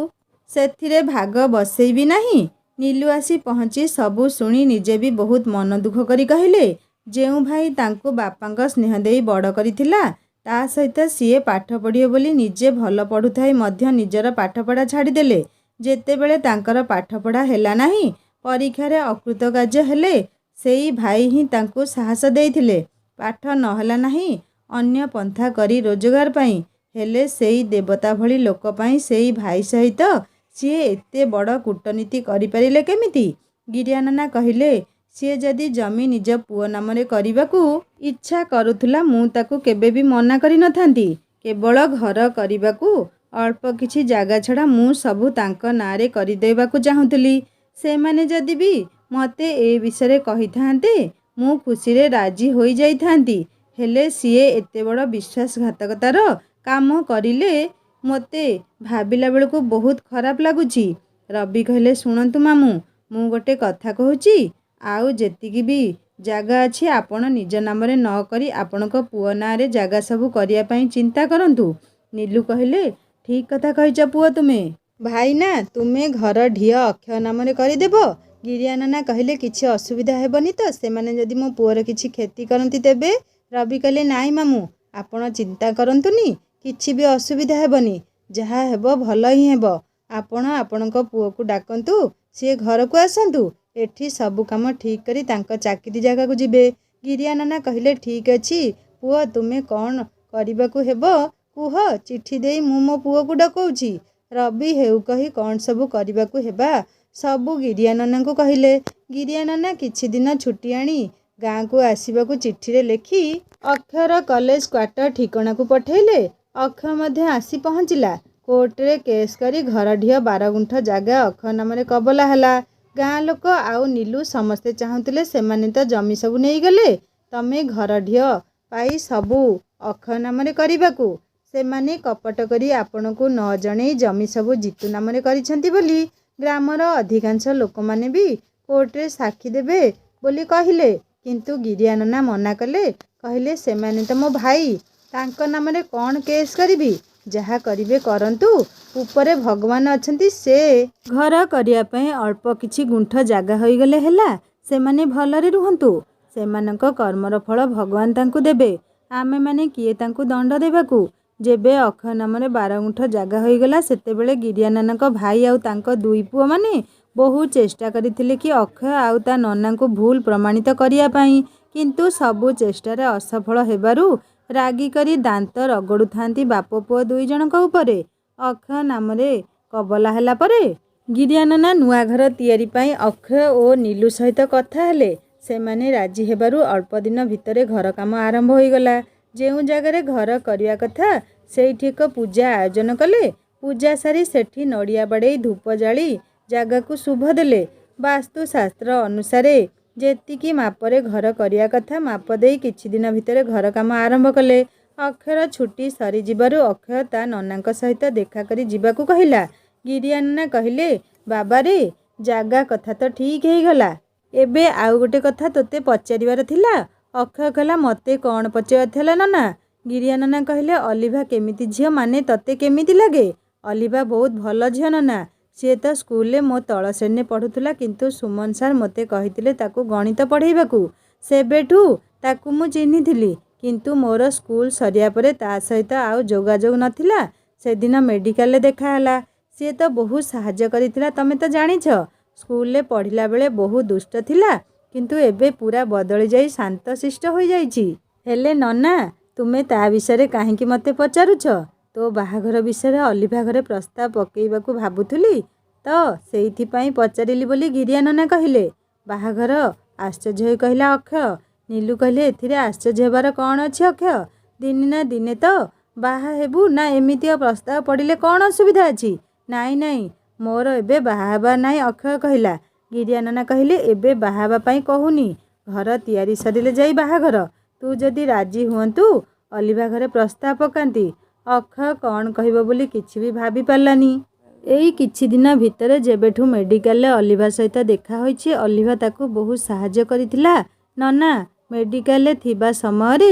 ସେଥିରେ ଭାଗ ବସେଇବି ନାହିଁ। ନିଲୁ ଆସି ପହଞ୍ଚି ସବୁ ଶୁଣି ନିଜେ ବି ବହୁତ ମନ ଦୁଃଖ କରି କହିଲେ ଯେଉଁ ଭାଇ ତାଙ୍କୁ ବାପାଙ୍କ ସ୍ନେହ ଦେଇ ବଡ଼ କରିଥିଲା ତା ସହିତ ସିଏ ପାଠ ପଢ଼ିବେ ବୋଲି ନିଜେ ଭଲ ପଢ଼ୁଥାଇ ମଧ୍ୟ ନିଜର ପାଠପଢ଼ା ଛାଡ଼ିଦେଲେ। ଯେତେବେଳେ ତାଙ୍କର ପାଠପଢ଼ା ହେଲା ନାହିଁ, ପରୀକ୍ଷାରେ ଅକୃତକାର୍ଯ୍ୟ ହେଲେ, ସେଇ ଭାଇ ହିଁ ତାଙ୍କୁ ସାହସ ଦେଇଥିଲେ ପାଠ ନହେଲା ନାହିଁ ଅନ୍ୟ ପନ୍ଥା କରି ରୋଜଗାର ପାଇଁ। ହେଲେ ସେଇ ଦେବତା ଭଳି ଲୋକ ପାଇଁ ସେଇ ଭାଇ ସହିତ ସିଏ ଏତେ ବଡ଼ କୂଟନୀତି କରିପାରିଲେ କେମିତି? ଗିରିଆ ନନା କହିଲେ ସିଏ ଯଦି ଜମି ନିଜ ପୁଅ ନାମରେ କରିବାକୁ ଇଚ୍ଛା କରୁଥିଲା ମୁଁ ତାକୁ କେବେ ବି ମନା କରିନଥାନ୍ତି। କେବଳ ଘର କରିବାକୁ ଅଳ୍ପ କିଛି ଜାଗା ଛଡ଼ା ମୁଁ ସବୁ ତାଙ୍କ ନାଁରେ କରିଦେବାକୁ ଚାହୁଁଥିଲି। ସେମାନେ ଯଦି ବି ମୋତେ ଏ ବିଷୟରେ କହିଥାନ୍ତେ ମୁଁ ଖୁସିରେ ରାଜି ହୋଇଯାଇଥାନ୍ତି। ହେଲେ ସିଏ ଏତେ ବଡ଼ ବିଶ୍ୱାସଘାତକତାର କାମ କରିଲେ ମୋତେ ଭାବିଲା ବେଳକୁ ବହୁତ ଖରାପ ଲାଗୁଛି। ରବି କହିଲେ ଶୁଣନ୍ତୁ ମାମୁଁ, ମୁଁ ଗୋଟେ କଥା କହୁଛି, ଆଉ ଯେତିକି ବି ଜାଗା ଅଛି ଆପଣ ନିଜ ନାମରେ ନ କରି ଆପଣଙ୍କ ପୁଅ ନାଁରେ ଜାଗା ସବୁ କରିବା ପାଇଁ ଚିନ୍ତା କରନ୍ତୁ। ନିଲୁ କହିଲେ ଠିକ୍ କଥା କହିଛ ପୁଅ ତୁମେ। ଭାଇନା ତୁମେ ଘର ଢିଅ ଅକ୍ଷୟ ନାମରେ କରିଦେବ। ଗିରିଆ ନନା କହିଲେ କିଛି ଅସୁବିଧା ହେବନି ତ? ସେମାନେ ଯଦି ମୋ ପୁଅର କିଛି କ୍ଷତି କରନ୍ତି ତେବେ? ରବି କହିଲେ ନାଇଁ ମାମୁଁ, ଆପଣ ଚିନ୍ତା କରନ୍ତୁନି, କିଛି ବି ଅସୁବିଧା ହେବନି। ଯାହା ହେବ ଭଲ ହିଁ ହେବ। ଆପଣ ଆପଣଙ୍କ ପୁଅକୁ ଡାକନ୍ତୁ, ସିଏ ଘରକୁ ଆସନ୍ତୁ। ଏଠି ସବୁ କାମ ଠିକ୍ କରି ତାଙ୍କ ଚାକିରି ଜାଗାକୁ ଯିବେ। ଗିରିଆ ନନା କହିଲେ ଠିକ୍ ଅଛି ପୁଅ, ତୁମେ କ'ଣ କରିବାକୁ ହେବ କୁହ, ଚିଠି ଦେଇ ମୁଁ ମୋ ପୁଅକୁ ଡକଉଛି। ରବି ହେଉ କହି କ'ଣ ସବୁ କରିବାକୁ ହେବା ସବୁ ଗିରିଆ ନନାଙ୍କୁ କହିଲେ। ଗିରିଆ ନନା କିଛି ଦିନ ଛୁଟି ଆଣି ଗାଁକୁ ଆସିବାକୁ ଚିଠିରେ ଲେଖି ଅକ୍ଷୟର କଲେଜ କ୍ୱାର୍ଟର ଠିକଣାକୁ ପଠାଇଲେ। ଅକ୍ଷୟ ମଧ୍ୟ ଆସି ପହଞ୍ଚିଲା। କୋର୍ଟରେ କେସ୍ କରି ଘର ଢିଅ 12 ଗୁଣ୍ଠ ଜାଗା ଅକ୍ଷୟ ନାମରେ କବଲା ହେଲା। ଗାଁ ଲୋକ ଆଉ ନୀଲୁ ସମସ୍ତେ ଚାହୁଁଥିଲେ ସେମାନେ ତ ଜମି ସବୁ ନେଇଗଲେ, ତମେ ଘର ଢିଅ ପାଇ ସବୁ ଅକ୍ଷୟ ନାମରେ କରିବାକୁ। ସେମାନେ କପଟ କରି ଆପଣଙ୍କୁ ନ ଜଣେଇ ଜମି ସବୁ ଜିତୁ ନାମରେ କରିଛନ୍ତି ବୋଲି ଗ୍ରାମର ଅଧିକାଂଶ ଲୋକମାନେ ବି କୋର୍ଟରେ ସାକ୍ଷୀ ଦେବେ ବୋଲି କହିଲେ। କିନ୍ତୁ ଗିରିଆ ନନା ମନା କଲେ। କହିଲେ ସେମାନେ ତ ମୋ ଭାଇ, ତାଙ୍କ ନାମରେ କ'ଣ କେସ୍ କରିବି? ଯାହା କରିବେ କରନ୍ତୁ, ଉପରେ ଭଗବାନ ଅଛନ୍ତି। ସେ ଘର କରିବା ପାଇଁ ଅଳ୍ପ କିଛି ଗୁଣ୍ଠ ଜାଗା ହୋଇଗଲେ ହେଲା। ସେମାନେ ଭଲରେ ରୁହନ୍ତୁ। ସେମାନଙ୍କ କର୍ମର ଫଳ ଭଗବାନ ତାଙ୍କୁ ଦେବେ। ଆମେମାନେ କିଏ ତାଙ୍କୁ ଦଣ୍ଡ ଦେବାକୁ? ଯେବେ ଅକ୍ଷୟ ନାମରେ 12 ଗୁଣ୍ଠ ଜାଗା ହୋଇଗଲା ସେତେବେଳେ ଗିରିଆ ନନାଙ୍କ ଭାଇ ଆଉ ତାଙ୍କ 2 ପୁଅମାନେ ବହୁ ଚେଷ୍ଟା କରିଥିଲେ କି ଅକ୍ଷୟ ଆଉ ତା ନନାଙ୍କୁ ଭୁଲ ପ୍ରମାଣିତ କରିବା ପାଇଁ। କିନ୍ତୁ ସବୁ ଚେଷ୍ଟାରେ ଅସଫଳ ହେବାରୁ ରାଗି କରି ଦାନ୍ତ ରଗଡ଼ୁଥାନ୍ତି ବାପ ପୁଅ 2 ଜଣଙ୍କ ଉପରେ। ଅକ୍ଷୟ ନାମରେ କବଲା ହେଲା ପରେ ଗିରିଆ ନନା ନୂଆ ଘର ତିଆରି ପାଇଁ ଅକ୍ଷୟ ଓ ନୀଲୁ ସହିତ କଥା ହେଲେ। ସେମାନେ ରାଜି ହେବାରୁ ଅଳ୍ପ ଦିନ ଭିତରେ ଘର କାମ ଆରମ୍ଭ ହୋଇଗଲା। ଯେଉଁ ଜାଗାରେ ଘର କରିବା କଥା ସେଇଠି ଏକ ପୂଜା ଆୟୋଜନ କଲେ। ପୂଜା ସାରି ସେଠି ନଡ଼ିଆ ବାଡ଼େଇ ଧୂପ ଜାଳି ଜାଗାକୁ ଶୁଭ ଦେଲେ। ବାସ୍ତୁଶାସ୍ତ୍ର ଅନୁସାରେ ଯେତିକି ମାପରେ ଘର କରିବା କଥା ମାପ ଦେଇ କିଛି ଦିନ ଭିତରେ ଘର କାମ ଆରମ୍ଭ କଲେ। ଅକ୍ଷୟର ଛୁଟି ସରିଯିବାରୁ ଅକ୍ଷୟ ତା ନନାଙ୍କ ସହିତ ଦେଖା କରି ଯିବାକୁ କହିଲା। ଗିରିଆ ନନା କହିଲେ ବାବାରେ, ଜାଗା କଥା ତ ଠିକ୍ ହେଇଗଲା, ଏବେ ଆଉ ଗୋଟେ କଥା ତୋତେ ପଚାରିବାର ଥିଲା। ଅକ୍ଷୟ କହିଲା ମୋତେ କ'ଣ ପଚାରିବାର ଥିଲା ନନା? ଗିରିଆ ନନା କହିଲେ ଅଲିଭା କେମିତି ଝିଅ, ମାନେ ତତେ କେମିତି ଲାଗେ? ଅଲିଭା ବହୁତ ଭଲ ଝିଅ ନନା। ସିଏ ତ ସ୍କୁଲରେ ମୋ ତଳ ଶ୍ରେଣୀରେ ପଢ଼ୁଥିଲା, କିନ୍ତୁ ସୁମନ ସାର୍ ମୋତେ କହିଥିଲେ ତାକୁ ଗଣିତ ପଢ଼େଇବାକୁ। ସେବେଠୁ ତାକୁ ମୁଁ ଚିହ୍ନିଥିଲି, କିନ୍ତୁ ମୋର ସ୍କୁଲ ସରିବା ପରେ ତା ସହିତ ଆଉ ଯୋଗାଯୋଗ ନଥିଲା। ସେଦିନ ମେଡ଼ିକାଲରେ ଦେଖା ହେଲା। ସିଏ ତ ବହୁତ ସାହାଯ୍ୟ କରିଥିଲା, ତମେ ତ ଜାଣିଛ। ସ୍କୁଲରେ ପଢ଼ିଲା ବେଳେ ବହୁତ ଦୁଷ୍ଟ ଥିଲା, କିନ୍ତୁ ଏବେ ପୁରା ବଦଳି ଯାଇ ଶାନ୍ତ ଶିଷ୍ଟ ହୋଇଯାଇଛି। ହେଲେ ନନା, ତୁମେ ତା ବିଷୟରେ କାହିଁକି ମୋତେ ପଚାରୁଛ? ତୋ ବାହାଘର ବିଷୟରେ ଅଲିଭା ଘରେ ପ୍ରସ୍ତାବ ପକେଇବାକୁ ଭାବୁଥିଲି ତ ସେଇଥିପାଇଁ ପଚାରିଲି ବୋଲି ଗିରିଆ ନନା କହିଲେ। ବାହାଘର? ଆଶ୍ଚର୍ଯ୍ୟ ହୋଇ କହିଲା ଅକ୍ଷୟ। ନୀଲୁ କହିଲେ ଏଥିରେ ଆଶ୍ଚର୍ଯ୍ୟ ହେବାର କ'ଣ ଅଛି ଅକ୍ଷୟ? ଦିନେ ନା ଦିନେ ତ ବାହା ହେବୁ ନା, ଏମିତି ପ୍ରସ୍ତାବ ପଡ଼ିଲେ କ'ଣ ଅସୁବିଧା ଅଛି? ନାଇଁ ନାଇଁ, ମୋର ଏବେ ବାହା ହେବା ନାହିଁ ଅକ୍ଷୟ କହିଲା। ଗିରିଆ ନନା କହିଲେ ଏବେ ବାହା ହେବା ପାଇଁ କହୁନି, ଘର ତିଆରି ସରିଲେ ଯାଇ ବାହାଘର। ତୁ ଯଦି ରାଜି ହୁଅନ୍ତୁ ଅଲିଭା ଘରେ ପ୍ରସ୍ତାବ ପକାନ୍ତି। ଅକ୍ଷୟ କ'ଣ କହିବ ବୋଲି କିଛି ବି ଭାବି ପାରିଲାନି। ଏଇ କିଛି ଦିନ ଭିତରେ ଯେବେଠୁ ମେଡ଼ିକାଲରେ ଅଲିଭା ସହିତ ଦେଖା ହୋଇଛି, ଅଲିଭା ତାକୁ ବହୁତ ସାହାଯ୍ୟ କରିଥିଲା ନନା। ମେଡ଼ିକାଲରେ ଥିବା ସମୟରେ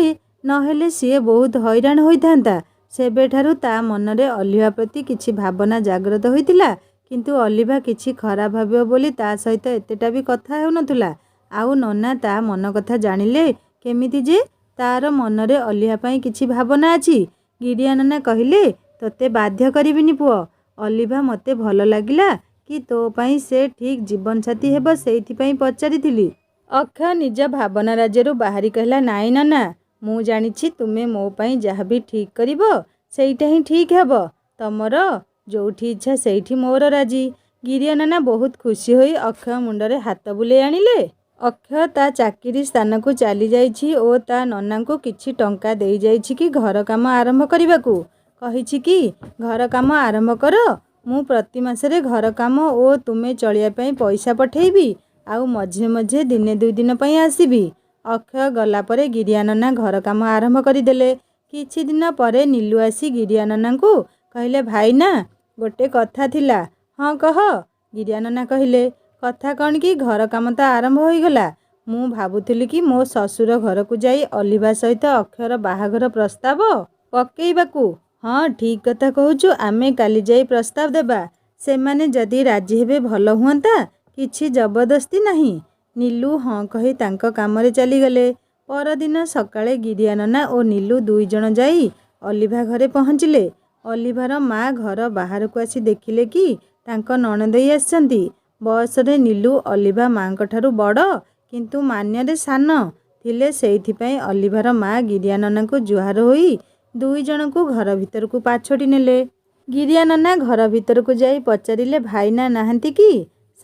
ନହେଲେ ସିଏ ବହୁତ ହଇରାଣ ହୋଇଥାନ୍ତା। ସେବେଠାରୁ ତା ମନରେ ଅଲିଭା ପ୍ରତି କିଛି ଭାବନା ଜାଗ୍ରତ ହୋଇଥିଲା, କିନ୍ତୁ ଅଲିଭା କିଛି ଖରାପ ଭାବିବ ବୋଲି ତା ସହିତ ଏତେଟା ବି କଥା ହେଉନଥିଲା। ଆଉ ନନା ତା ମନ କଥା ଜାଣିଲେ କେମିତି ଯେ ତାର ମନରେ ଅଲିଭା ପାଇଁ କିଛି ଭାବନା ଅଛି? ଗିରିଆ ନନା କହିଲେ ତୋତେ ବାଧ୍ୟ କରିବିନି ପୁଅ। ଅଲିଭା ମୋତେ ଭଲ ଲାଗିଲା କି ତୋ ପାଇଁ ସେ ଠିକ୍ ଜୀବନସାଥୀ ହେବ, ସେଇଥିପାଇଁ ପଚାରିଥିଲି। ଅକ୍ଷୟ ନିଜ ଭାବନା ରାଜ୍ୟରୁ ବାହାରି କହିଲା ନାଇଁ ନନା, ମୁଁ ଜାଣିଛି ତୁମେ ମୋ ପାଇଁ ଯାହା ବି ଠିକ୍ କରିବ ସେଇଟା ହିଁ ଠିକ୍ ହେବ। ତମର ଯୋଉଠି ଇଚ୍ଛା ସେଇଠି ମୋର ରାଜି। ଗିରିଆ ନନା ବହୁତ ଖୁସି ହୋଇ ଅକ୍ଷୟ ମୁଣ୍ଡରେ ହାତ ବୁଲେଇ ଆଣିଲେ। ଅକ୍ଷୟ ତା ଚାକିରି ସ୍ଥାନକୁ ଚାଲି ଯାଇଛି ଓ ତା ନନାଙ୍କୁ କିଛି ଟଙ୍କା ଦେଇଯାଇଛି କି ଘର କାମ ଆରମ୍ଭ କରିବାକୁ। କହିଛି କି ଘର କାମ ଆରମ୍ଭ କର, ମୁଁ ପ୍ରତି ମାସରେ ଘର କାମ ଓ ତୁମେ ଚଳିବା ପାଇଁ ପଇସା ପଠେଇବି, ଆଉ ମଝିରେ ମଝିରେ ଦିନେ 2 ଦିନ ପାଇଁ ଆସିବି। ଅକ୍ଷୟ ଗଲା ପରେ ଗିରିଆ ନନା ଘର କାମ ଆରମ୍ଭ କରିଦେଲେ। କିଛି ଦିନ ପରେ ନୀଲୁ ଆସି ଗିରିଆ ନନାଙ୍କୁ କହିଲେ ଭାଇନା, ଗୋଟେ କଥା ଥିଲା। ହଁ କହ, ଗିରିଆ ନନା କହିଲେ। କଥା କ'ଣ କି? ଘର କାମ ତ ଆରମ୍ଭ ହୋଇଗଲା। ମୁଁ ଭାବୁଥିଲି କି ମୋ ଶ୍ୱଶୁର ଘରକୁ ଯାଇ ଅଲିଭା ସହିତ ଅକ୍ଷୟର ବାହାଘର ପ୍ରସ୍ତାବ ପକେଇବାକୁ। ହଁ ଠିକ୍ କଥା କହୁଛୁ। ଆମେ କାଲି ଯାଇ ପ୍ରସ୍ତାବ ଦେବା। ସେମାନେ ଯଦି ରାଜି ହେବେ ଭଲ ହୁଅନ୍ତା। କିଛି ଜବରଦସ୍ତି ନାହିଁ। ନୀଲୁ ହଁ କହି ତାଙ୍କ କାମରେ ଚାଲିଗଲେ। ପରଦିନ ସକାଳେ ଗିରିଆ ନନା ଓ ନୀଲୁ ଦୁଇଜଣ ଯାଇ ଅଲିଭା ଘରେ ପହଞ୍ଚିଲେ। ଅଲିଭାର ମା ଘର ବାହାରକୁ ଆସି ଦେଖିଲେ କି ତାଙ୍କ ନଣନ୍ଦେଇ ଆସିଛନ୍ତି। ବୟସରେ ନୀଲୁ ଅଲିଭା ମାଙ୍କଠାରୁ ବଡ଼ କିନ୍ତୁ ମାନ୍ୟରେ ସାନ ଥିଲେ। ସେଇଥିପାଇଁ ଅଲିଭାର ମା ଗିରିଆ ନନାଙ୍କୁ ଜୁହାର ହୋଇ ଦୁଇଜଣଙ୍କୁ ଘର ଭିତରକୁ ପାଛୋଟି ନେଲେ। ଗିରିଆ ନନା ଘର ଭିତରକୁ ଯାଇ ପଚାରିଲେ, ଭାଇନା ନାହାନ୍ତି କି?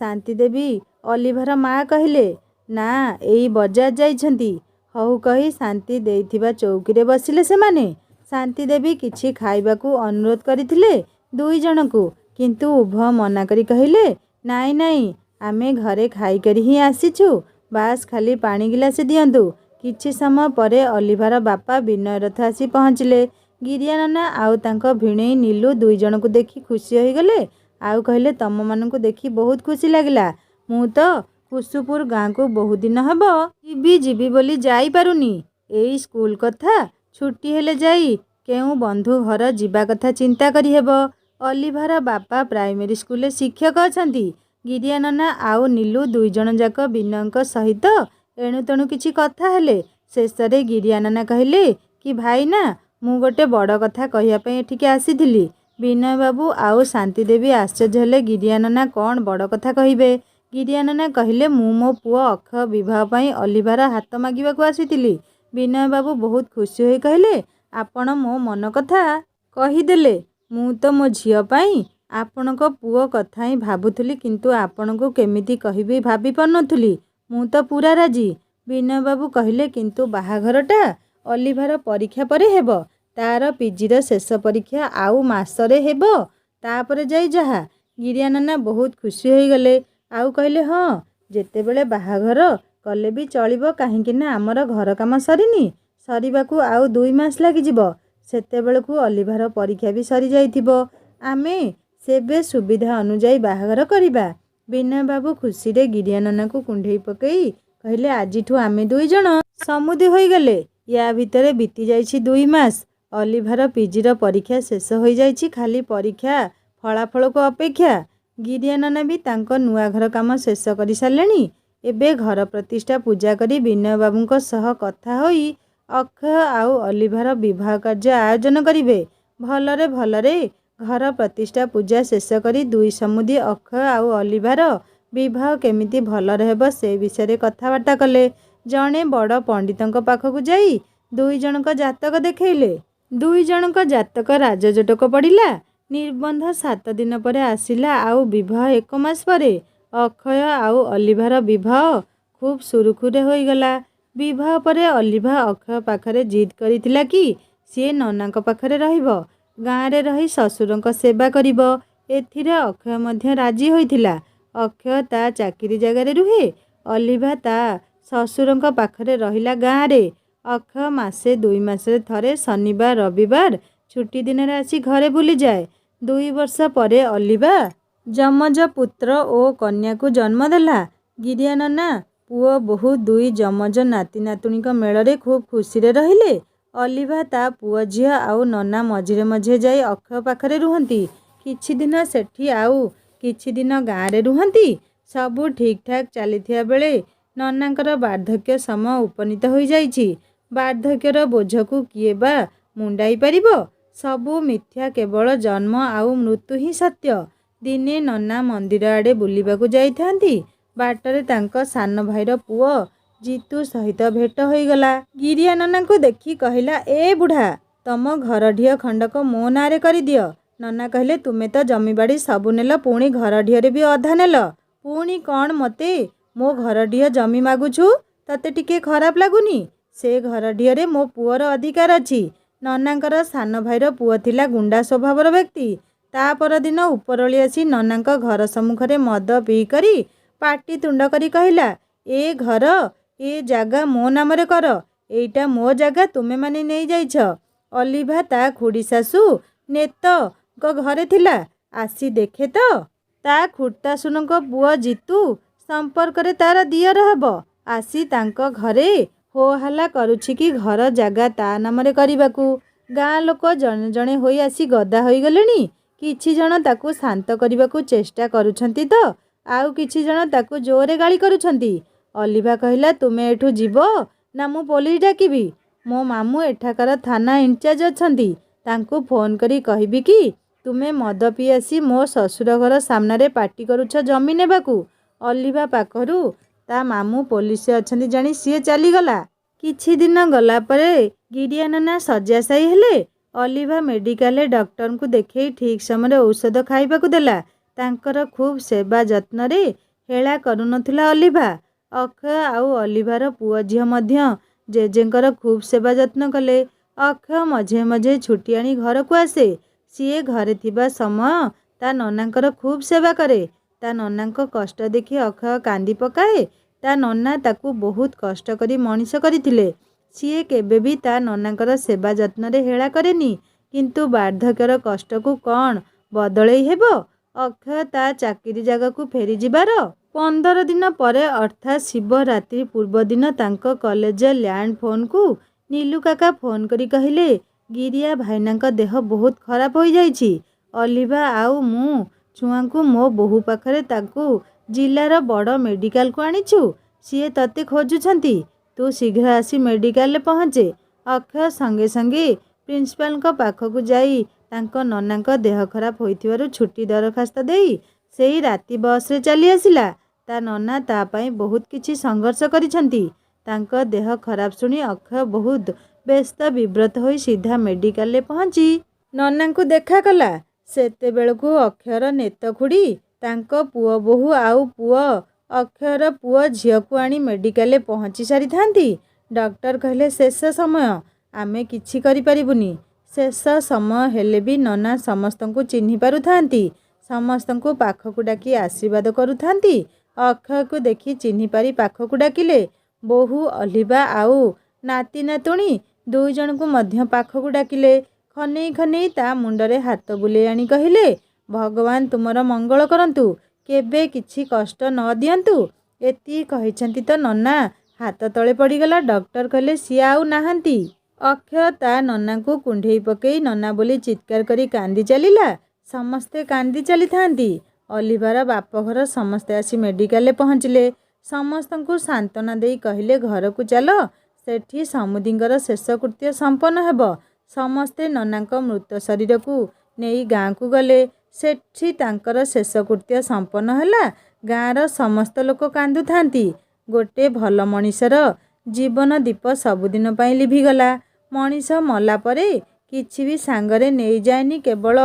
ଶାନ୍ତି ଦେବୀ ଅଲିଭାର ମା କହିଲେ, ନା ଏଇ ବଜାର ଯାଇଛନ୍ତି। ହଉ କହି ଶାନ୍ତି ଦେଇଥିବା ଚୌକିରେ ବସିଲେ ସେମାନେ। ଶାନ୍ତି ଦେବୀ କିଛି ଖାଇବାକୁ ଅନୁରୋଧ କରିଥିଲେ ଦୁଇଜଣଙ୍କୁ, କିନ୍ତୁ ଉଭୟ ମନା କରି କହିଲେ, ନାଇଁ ନାଇଁ ଆମେ ଘରେ ଖାଇକରି ହିଁ ଆସିଛୁ। ବାସ୍ ଖାଲି ପାଣି ଗିଲାସେ ଦିଅନ୍ତୁ। କିଛି ସମୟ ପରେ ଅଲିଭାର ବାପା ବିନୟ ରଥ ଆସି ପହଞ୍ଚିଲେ। ଗିରିଆ ନନା ଆଉ ତାଙ୍କ ଭିଣେଇ ନୀଲୁ ଦୁଇଜଣଙ୍କୁ ଦେଖି ଖୁସି ହୋଇଗଲେ। ଆଉ କହିଲେ, ତମମାନଙ୍କୁ ଦେଖି ବହୁତ ଖୁସି ଲାଗିଲା। ମୁଁ ତ କୁସୁପୁର ଗାଁକୁ ବହୁତ ଦିନ ହେବ ଯିବି ବୋଲି ଯାଇପାରୁନି। ଏଇ ସ୍କୁଲ କଥା ଛୁଟି ହେଲେ ଯାଇ କେଉଁ ବନ୍ଧୁ ଘର ଯିବା କଥା ଚିନ୍ତା କରିହେବ। ଅଲିଭାର ବାପା ପ୍ରାଇମେରୀ ସ୍କୁଲରେ ଶିକ୍ଷକ ଅଛନ୍ତି। ଗିରିଆ ନନା ଆଉ ନୀଲୁ ଦୁଇଜଣ ଯାକ ବିନୟଙ୍କ ସହିତ ଏଣୁତେଣୁ କିଛି କଥା ହେଲେ। ଶେଷରେ ଗିରିଆ ନନା କହିଲେ କି, ଭାଇନା ମୁଁ ଗୋଟେ ବଡ଼ କଥା କହିବା ପାଇଁ ଏଠିକି ଆସିଥିଲି। ବିନୟ ବାବୁ ଆଉ ଶାନ୍ତି ଦେବୀ ଆଶ୍ଚର୍ଯ୍ୟ ହେଲେ। ଗିରିଆ ନନା କ'ଣ ବଡ଼ କଥା କହିବେ? ଗିରିଆ ନନା କହିଲେ, ମୁଁ ମୋ ପୁଅ ଅକ୍ଷୟ ବିବାହ ପାଇଁ ଅଲିଭାର ହାତ ମାଗିବାକୁ ଆସିଥିଲି। ବିନୟ ବାବୁ ବହୁତ ଖୁସି ହୋଇ କହିଲେ, ଆପଣ ମୋ ମନ କଥା କହିଦେଲେ। ମୁଁ ତ ମୋ ଝିଅ ପାଇଁ ଆପଣଙ୍କ ପୁଅ କଥା ହିଁ ଭାବୁଥିଲି, କିନ୍ତୁ ଆପଣଙ୍କୁ କେମିତି କହିବି ଭାବି ପାରୁନଥିଲି। ମୁଁ ତ ପୁରା ରାଜି। ବିନୟ ବାବୁ କହିଲେ, କିନ୍ତୁ ବାହାଘରଟା ଅଲିଭାର ପରୀକ୍ଷା ପରେ ହେବ। ତାର ପିଜିର ଶେଷ ପରୀକ୍ଷା ଆଉ ମାସରେ ହେବ। ତାପରେ ଯାଇ ଯାହା। ଗିରିଆ ନନା ବହୁତ ଖୁସି ହୋଇଗଲେ। ଆଉ କହିଲେ, ହଁ ଯେତେବେଳେ ବାହାଘର କଲେ ବି ଚଳିବ, କାହିଁକି ନା ଆମର ଘର କାମ ସରିନି। ସରିବାକୁ ଆଉ 2 ମାସ ଲାଗିଯିବ। ସେତେବେଳକୁ ଅଲିଭାର ପରୀକ୍ଷା ବି ସରିଯାଇଥିବ। ଆମେ ସେବେ ସୁବିଧା ଅନୁଯାୟୀ ବାହାଘର କରିବା। ବିନୟ ବାବୁ ଖୁସିରେ ଗିରିଆ ନନାଙ୍କୁ କୁଣ୍ଢେଇ ପକେଇ କହିଲେ, ଆଜିଠୁ ଆମେ ଦୁଇଜଣ ସମୁଦି ହୋଇଗଲେ। ୟା ଭିତରେ ବିତି ଯାଇଛି 2 ମାସ। ଅଲିଭାର ପିଜିର ପରୀକ୍ଷା ଶେଷ ହୋଇଯାଇଛି। ଖାଲି ପରୀକ୍ଷା ଫଳାଫଳକୁ ଅପେକ୍ଷା। ଗିରିଆ ନନା ବି ତାଙ୍କ ନୂଆ ଘର କାମ ଶେଷ କରି ସାରିଲେଣି। ଏବେ ଘର ପ୍ରତିଷ୍ଠା ପୂଜା କରି ବିନୟ ବାବୁଙ୍କ ସହ କଥା ହୋଇ ଅକ୍ଷୟ ଆଉ ଅଲିଭାର ବିବାହ କାର୍ଯ୍ୟ ଆୟୋଜନ କରିବେ। ଭଲରେ ଭଲରେ ଘର ପ୍ରତିଷ୍ଠା ପୂଜା ଶେଷ କରି ଦୁଇ ସମୁଦି ଅକ୍ଷୟ ଆଉ ଅଲିଭାର ବିବାହ କେମିତି ଭଲରେ ହେବ ସେ ବିଷୟରେ କଥାବାର୍ତ୍ତା କଲେ। ଜଣେ ବଡ଼ ପଣ୍ଡିତଙ୍କ ପାଖକୁ ଯାଇ ଦୁଇଜଣଙ୍କ ଜାତକ ଦେଖେଇଲେ। ଦୁଇଜଣଙ୍କ ଜାତକ ରାଜଜୋଟକ ପଡ଼ିଲା। ନିର୍ବନ୍ଧ 7 ଦିନ ପରେ ଆସିଲା ଆଉ ବିବାହ 1 ମାସ ପରେ। ଅକ୍ଷୟ ଆଉ ଅଲିଭାର ବିବାହ ଖୁବ୍ ସୁରୁଖୁରୁରେ ହୋଇଗଲା। ବିବାହ ପରେ ଅଲିଭା ଅକ୍ଷୟ ପାଖରେ ଜିଦ୍ କରିଥିଲା କି ସିଏ ନନାଙ୍କ ପାଖରେ ରହିବ, ଗାଁରେ ରହି ଶ୍ୱଶୁରଙ୍କ ସେବା କରିବ। ଏଥିରେ ଅକ୍ଷୟ ମଧ୍ୟ ରାଜି ହୋଇଥିଲା। ଅକ୍ଷୟ ତା ଚାକିରି ଜାଗାରେ ରୁହେ, ଅଲିଭା ତା ଶ୍ୱଶୁରଙ୍କ ପାଖରେ ରହିଲା ଗାଁରେ। ଅକ୍ଷୟ ମାସେ 2 ମାସରେ ଥରେ ଶନିବାର ରବିବାର ଛୁଟି ଦିନରେ ଆସି ଘରେ ବୁଲିଯାଏ। 2 ବର୍ଷ ପରେ ଅଲିଭା ଯମଜ ପୁତ୍ର ଓ କନ୍ୟାକୁ ଜନ୍ମ ଦେଲା। ଗିରିଆ ନନା ପୁଅ ବୋହୂ 2 ଯମଜ ନାତି ନାତୁଣୀଙ୍କ ମେଳରେ ଖୁବ୍ ଖୁସିରେ ରହିଲେ। ଅଲିଭା ତା ପୁଅ ଝିଅ ଆଉ ନନା ମଝିରେ ମଝିରେ ଯାଇ ଅକ୍ଷୟ ପାଖରେ ରୁହନ୍ତି। କିଛି ଦିନ ସେଠି ଆଉ କିଛି ଦିନ ଗାଁରେ ରୁହନ୍ତି। ସବୁ ଠିକ୍ ଠାକ୍ ଚାଲିଥିବା ବେଳେ ନନାଙ୍କର ବାର୍ଦ୍ଧକ୍ୟ ସମୟ ଉପନୀତ ହୋଇଯାଇଛି। ବାର୍ଦ୍ଧକ୍ୟର ବୋଝକୁ କିଏ ବା ମୁଣ୍ଡାଇ ପାରିବ? ସବୁ ମିଥ୍ୟା, କେବଳ ଜନ୍ମ ଆଉ ମୃତ୍ୟୁ ହିଁ ସତ୍ୟ। ଦିନେ ନନା ମନ୍ଦିର ଆଡ଼େ ବୁଲିବାକୁ ଯାଇଥାନ୍ତି। ବାଟରେ ତାଙ୍କ ସାନ ଭାଇର ପୁଅ ଜିତୁ ସହିତ ଭେଟ ହୋଇଗଲା। ଗିରିଆ ନନାଙ୍କୁ ଦେଖି କହିଲା, ଏ ବୁଢ଼ା, ତମ ଘରଢିଅ ଖଣ୍ଡକ ମୋ ନାଁରେ କରିଦିଅ। ନନା କହିଲେ, ତୁମେ ତ ଜମିବାଡ଼ି ସବୁ ନେଲ, ପୁଣି ଘରଢିଅରେ ବି ଅଧା ନେଲ। ପୁଣି କ'ଣ ମୋତେ ମୋ ଘରଢିଅ ଜମି ମାଗୁଛୁ? ତତେ ଟିକେ ଖରାପ ଲାଗୁନି? ସେ ଘରଢିଅରେ ମୋ ପୁଅର ଅଧିକାର ଅଛି। ନନାଙ୍କର ସାନ ଭାଇର ପୁଅ ଥିଲା ଗୁଣ୍ଡା ସ୍ୱଭାବର ବ୍ୟକ୍ତି। ତା ପରଦିନ ଉପରଓଳି ଆସି ନନାଙ୍କ ଘର ସମ୍ମୁଖରେ ମଦ ପିଇକରି ପାଟିତୁଣ୍ଡ କରି କହିଲା, ଏ ଘର ଏ ଜାଗା ମୋ ନାମରେ କର। ଏଇଟା ମୋ ଜାଗା, ତୁମେମାନେ ନେଇଯାଇଛ। ଅଲିଭା ତା ଖୁଡ଼ି ଶାଶୁ ନେତଙ୍କ ଘରେ ଥିଲା। ଆସି ଦେଖେ ତ, ତା ଖୁଡ଼ତାଶୁଣଙ୍କ ପୁଅ ଜିତୁ ସମ୍ପର୍କରେ ତାର ଦିଅର ହେବ। ଆସି ତାଙ୍କ ଘରେ ହୋ ହାଲ୍ଲା କରୁଛି କି ଘର ଜାଗା ତା ନାମରେ କରିବାକୁ। ଗାଁ ଲୋକ ଜଣେ ଜଣେ ହୋଇ ଆସି ଗଦା ହୋଇଗଲେଣି। କିଛି ଜଣ ତାକୁ ଶାନ୍ତ କରିବାକୁ ଚେଷ୍ଟା କରୁଛନ୍ତି ତ ଆଉ କିଛି ଜଣ ତାକୁ ଜୋରରେ ଗାଳି କରୁଛନ୍ତି। ଅଲିଭା କହିଲା, ତୁମେ ଏଠୁ ଯିବ ନା ମୁଁ ପୋଲିସ ଡାକିବି? ମୋ ମାମୁଁ ଏଠାକାର ଥାନା ଇନଚାର୍ଜ ଅଛନ୍ତି, ତାଙ୍କୁ ଫୋନ୍ କରି କହିବି କି ତୁମେ ମଦ ପିଇ ଆସି ମୋ ଶ୍ୱଶୁର ଘର ସାମ୍ନାରେ ପାଟି କରୁଛ ଜମି ନେବାକୁ? ଅଲିଭା ପାଖରୁ ତା ମାମୁଁ ପୋଲିସରେ ଅଛନ୍ତି ଜାଣି ସିଏ ଚାଲିଗଲା। କିଛି ଦିନ ଗଲା ପରେ ଗିରିଆ ନନା ଶଯ୍ୟାଶାୟୀ ହେଲେ। ଅଲିଭା ମେଡ଼ିକାଲରେ ଡକ୍ଟରଙ୍କୁ ଦେଖେଇ ଠିକ୍ ସମୟରେ ଔଷଧ ଖାଇବାକୁ ଦେଲା। ତାଙ୍କର ଖୁବ୍ ସେବା ଯତ୍ନରେ ହେଳା କରୁନଥିଲା ଅଲିଭା। ଅକ୍ଷୟ ଆଉ ଅଲିଭାର ପୁଅ ଝିଅ ମଧ୍ୟ ଜେଜେଙ୍କର ଖୁବ୍ ସେବା ଯତ୍ନ କଲେ। ଅକ୍ଷୟ ମଝିରେ ମଝିରେ ଛୁଟି ଆଣି ଘରକୁ ଆସେ। ସିଏ ଘରେ ଥିବା ସମୟ ତା ନନାଙ୍କର ଖୁବ୍ ସେବା କରେ। ତା ନନାଙ୍କ କଷ୍ଟ ଦେଖି ଅକ୍ଷୟ କାନ୍ଦି ପକାଏ। ତା ନନା ତାକୁ ବହୁତ କଷ୍ଟ କରି ମଣିଷ କରିଥିଲେ। ସିଏ କେବେ ବି ତା ନନାଙ୍କର ସେବା ଯତ୍ନରେ ହେଳା କରେନି। କିନ୍ତୁ ବାର୍ଦ୍ଧକ୍ୟର କଷ୍ଟକୁ କ'ଣ ବଦଳେଇ ହେବ? ଅକ୍ଷୟ ତା ଚାକିରି ଜାଗାକୁ ଫେରିଯିବାର 15 ଦିନ ପରେ ଅର୍ଥାତ୍ ଶିବରାତ୍ରି ପୂର୍ବଦିନ ତାଙ୍କ କଲେଜ ଲ୍ୟାଣ୍ଡ ଫୋନ୍କୁ ନୀଲୁ କାକା ଫୋନ୍ କରି କହିଲେ, ଗିରିଆ ଭାଇନାଙ୍କ ଦେହ ବହୁତ ଖରାପ ହୋଇଯାଇଛି। ଅଲିଭା ଆଉ ମୁଁ ଛୁଆଙ୍କୁ ମୋ ବୋହୂ ପାଖରେ ତାଙ୍କୁ ଜିଲ୍ଲାର ବଡ଼ ମେଡ଼ିକାଲକୁ ଆଣିଛୁ। ସିଏ ତତେ ଖୋଜୁଛନ୍ତି। ତୁ ଶୀଘ୍ର ଆସି ମେଡ଼ିକାଲରେ ପହଞ୍ଚେ। ଅକ୍ଷୟ ସଙ୍ଗେ ସଙ୍ଗେ ପ୍ରିନ୍ସିପାଲଙ୍କ ପାଖକୁ ଯାଇ ତାଙ୍କ ନନାଙ୍କ ଦେହ ଖରାପ ହୋଇଥିବାରୁ ଛୁଟି ଦରଖାସ୍ତ ଦେଇ ସେଇ ରାତି ବସ୍ରେ ଚାଲି ଆସିଲା। ତା ନନା ତା ପାଇଁ ବହୁତ କିଛି ସଂଘର୍ଷ କରିଛନ୍ତି। ତାଙ୍କ ଦେହ ଖରାପ ଶୁଣି ଅକ୍ଷୟ ବହୁତ ବ୍ୟସ୍ତ ବିବ୍ରତ ହୋଇ ସିଧା ମେଡ଼ିକାଲରେ ପହଞ୍ଚି ନନାଙ୍କୁ ଦେଖା କଲା। ସେତେବେଳକୁ ଅକ୍ଷୟର ନେତ ଖୁଡ଼ି ତାଙ୍କ ପୁଅ ବୋହୂ ଆଉ ପୁଅ ଅକ୍ଷୟର ପୁଅ ଝିଅକୁ ଆଣି ମେଡ଼ିକାଲରେ ପହଞ୍ଚି ସାରିଥାନ୍ତି। ଡକ୍ଟର କହିଲେ, ଶେଷ ସମୟ, ଆମେ କିଛି କରିପାରିବୁନି। ଶେଷ ସମୟ ହେଲେ ବି ନନା ସମସ୍ତଙ୍କୁ ଚିହ୍ନି ପାରୁଥାନ୍ତି, ସମସ୍ତଙ୍କୁ ପାଖକୁ ଡାକି ଆଶୀର୍ବାଦ କରୁଥାନ୍ତି। ଅକ୍ଷୟକୁ ଦେଖି ଚିହ୍ନି ପାରି ପାଖକୁ ଡାକିଲେ। ବୋହୂ ଅଲିଭା ଆଉ ନାତି ନାତୁଣୀ ଦୁଇଜଣଙ୍କୁ ମଧ୍ୟ ପାଖକୁ ଡାକିଲେ। ଖନେଇ ଖନେଇ ତା ମୁଣ୍ଡରେ ହାତ ବୁଲେଇ ଆଣି କହିଲେ, ଭଗବାନ ତୁମର ମଙ୍ଗଳ କରନ୍ତୁ, କେବେ କିଛି କଷ୍ଟ ନ ଦିଅନ୍ତୁ। ଏତିକି କହିଛନ୍ତି ତ ନନା ହାତ ତଳେ ପଡ଼ିଗଲା। ଡକ୍ଟର କହିଲେ, ସିଏ ଆଉ ନାହାନ୍ତି। ଅକ୍ଷୟ ତା ନନାଙ୍କୁ କୁଣ୍ଢେଇ ପକେଇ ନନା ବୋଲି ଚିତ୍କାର କରି କାନ୍ଦି ଚାଲିଲା। ସମସ୍ତେ କାନ୍ଦି ଚାଲିଥାନ୍ତି। ଅଲିଭାର ବାପଘର ସମସ୍ତେ ଆସି ମେଡ଼ିକାଲରେ ପହଞ୍ଚିଲେ। ସମସ୍ତଙ୍କୁ ସାନ୍ତ୍ୱନା ଦେଇ କହିଲେ, ଘରକୁ ଚାଲ, ସେଠି ସମୁଦିଙ୍କର ଶେଷକୃତ୍ୟ ସମ୍ପନ୍ନ ହେବ। ସମସ୍ତେ ନନାଙ୍କ ମୃତ ଶରୀରକୁ ନେଇ ଗାଁକୁ ଗଲେ। ସେଠି ତାଙ୍କର ଶେଷକୃତ୍ୟ ସମ୍ପନ୍ନ ହେଲା। ଗାଁର ସମସ୍ତ ଲୋକ କାନ୍ଦୁଥାନ୍ତି। ଗୋଟେ ଭଲ ମଣିଷର ଜୀବନ ଦୀପ ସବୁଦିନ ପାଇଁ ଲିଭିଗଲା। ମଣିଷ ମଲା ପରେ କିଛି ବି ସାଙ୍ଗରେ ନେଇଯାଏନି, କେବଳ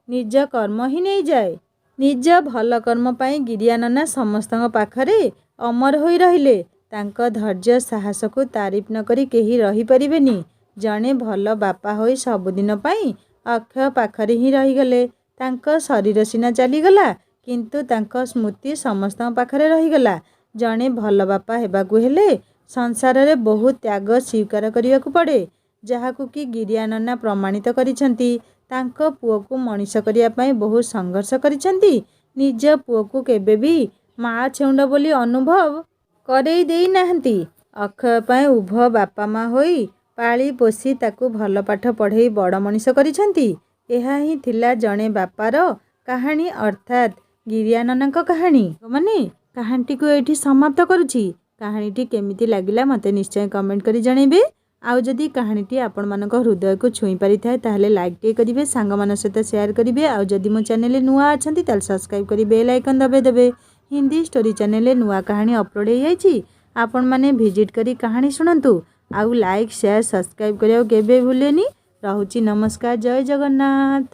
ନିଜ କର୍ମ ହିଁ ନେଇଯାଏ। ନିଜ ଭଲ କର୍ମ ପାଇଁ ଗିରିଆ ନନା ସମସ୍ତଙ୍କ ପାଖରେ ଅମର ହୋଇ ରହିଲେ। ତାଙ୍କ ଧୈର୍ଯ୍ୟ ସାହସକୁ ତାରିଫ ନ କରି କେହି ରହିପାରିବେନି। ଜଣେ ଭଲ ବାପା ହୋଇ ସବୁଦିନ ପାଇଁ ଅକ୍ଷୟ ପାଖରେ ହିଁ ରହିଗଲେ। ତାଙ୍କ ଶରୀର ସିନା ଚାଲିଗଲା, କିନ୍ତୁ ତାଙ୍କ ସ୍ମୃତି ସମସ୍ତଙ୍କ ପାଖରେ ରହିଗଲା। ଜଣେ ଭଲ ବାପା ହେବାକୁ ହେଲେ ସଂସାରରେ ବହୁତ ତ୍ୟାଗ ସ୍ୱୀକାର କରିବାକୁ ପଡ଼େ, ଯାହାକୁ କି ଗିରିଆ ନନା ପ୍ରମାଣିତ କରିଛନ୍ତି। ତାଙ୍କ ପୁଅକୁ ମଣିଷ କରିବା ପାଇଁ ବହୁତ ସଂଘର୍ଷ କରିଛନ୍ତି। ନିଜ ପୁଅକୁ କେବେ ବି ମା ଛେଉଣ୍ଡ ବୋଲି ଅନୁଭବ କରେଇ ଦେଇ ନାହାନ୍ତି। ଅକ୍ଷୟ ପାଇଁ ଉଭୟ ବାପା ମା ହୋଇ ପାଳି ପୋଷି ତାକୁ ଭଲ ପାଠ ପଢ଼େଇ ବଡ଼ ମଣିଷ କରିଛନ୍ତି। ଏହା ହିଁ ଥିଲା ଜଣେ ବାପାର କାହାଣୀ, ଅର୍ଥାତ୍ ଗିରିଆ ନନାଙ୍କ କାହାଣୀ। ମାନେ କାହାଣୀଟିକୁ ଏଇଠି ସମାପ୍ତ କରୁଛି। କାହାଣୀଟି କେମିତି ଲାଗିଲା ମୋତେ ନିଶ୍ଚୟ କମେଣ୍ଟ କରି ଜଣାଇବେ। ଆଉ ଯଦି କାହାଣୀଟି ଆପଣମାନଙ୍କ ହୃଦୟକୁ ଛୁଇଁ ପାରିଥାଏ ତାହେଲେ ଲାଇକ୍ଟିଏ କରିବେ, ସାଙ୍ଗମାନଙ୍କ ସହିତ ସେୟାର କରିବେ। ଆଉ ଯଦି ମୋ ଚ୍ୟାନେଲରେ ନୂଆ ଅଛନ୍ତି ତାହେଲେ ସବସ୍କ୍ରାଇବ୍ କରି ବେଲ୍ ଆଇକନ୍ ଦବାଇ ଦେବେ। ହିନ୍ଦୀ ଷ୍ଟୋରି ଚ୍ୟାନେଲରେ ନୂଆ କାହାଣୀ ଅପଲୋଡ଼ ହୋଇଯାଇଛି। ଆପଣମାନେ ଭିଜିଟ୍ କରି କାହାଣୀ ଶୁଣନ୍ତୁ। ଆଉ ଲାଇକ୍, ସେୟାର, ସବସ୍କ୍ରାଇବ୍ କରିବାକୁ କେବେ ଭୁଲେନି। ରହୁଛି, ନମସ୍କାର, ଜୟ ଜଗନ୍ନାଥ।